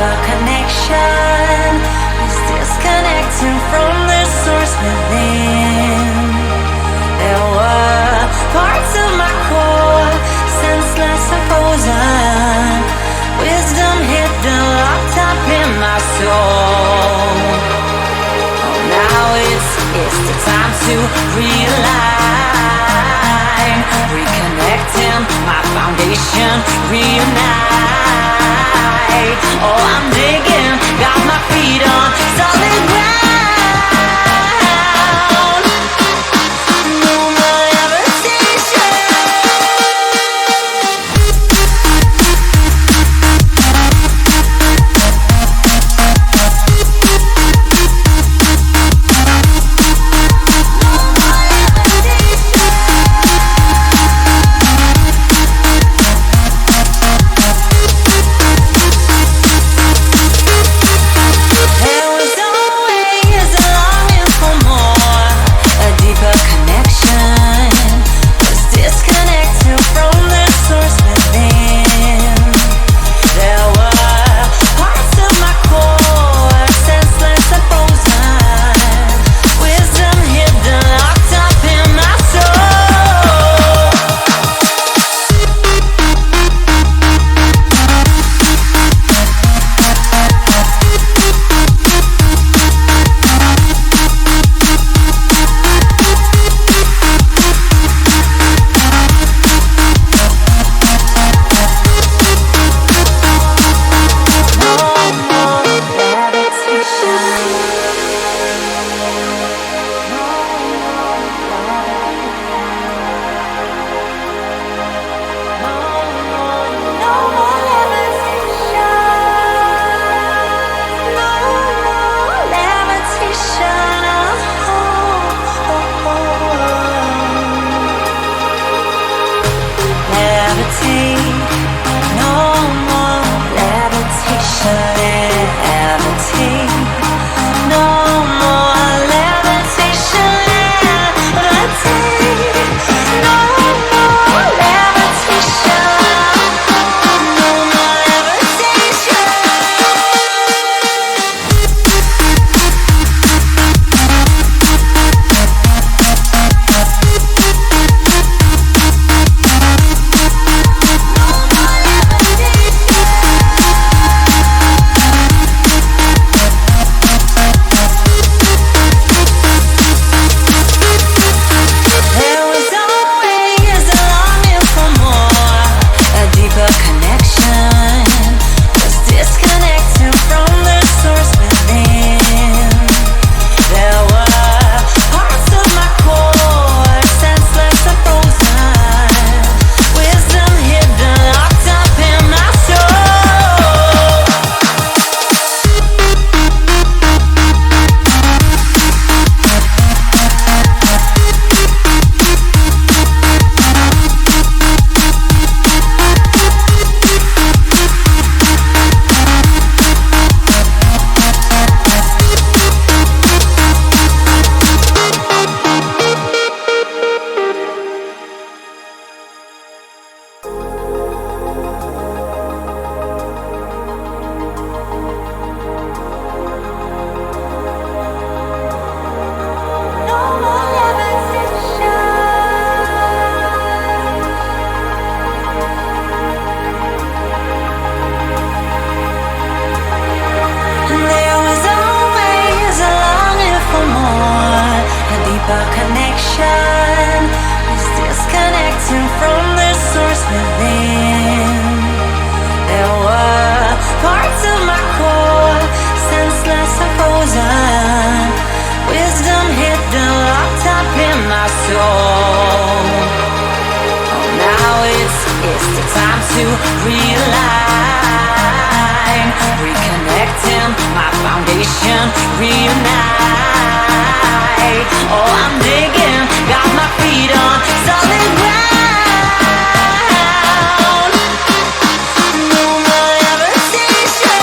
deeper connection is disconnecting from the source within. There were parts of my core, senseless and frozen, wisdom hidden, locked up in my soul. Oh, now it's the time to realign, reconnecting my foundation, reunite. Oh, I'm digging, got my feet on solid ground. No more levitation. Connection is disconnecting from the source within. There were parts of my core, senseless and frozen, wisdom hidden, locked up in my soul. Oh, now it's the time to realign, reconnecting my foundation, reunite. Oh, I'm digging, got my feet on solid ground. No more levitation. No more levitation.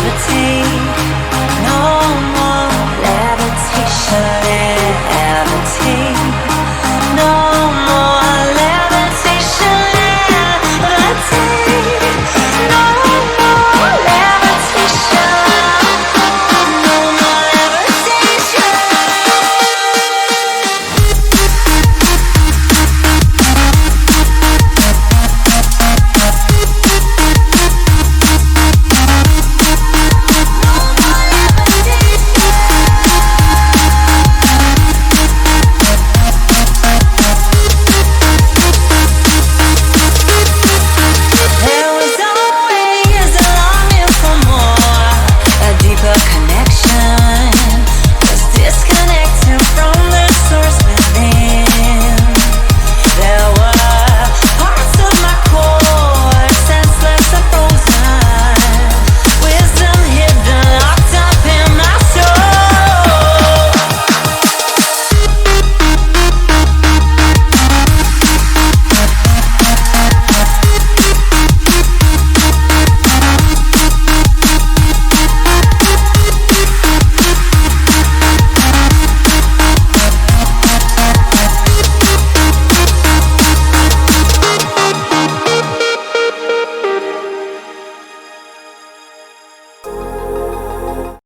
hesitate no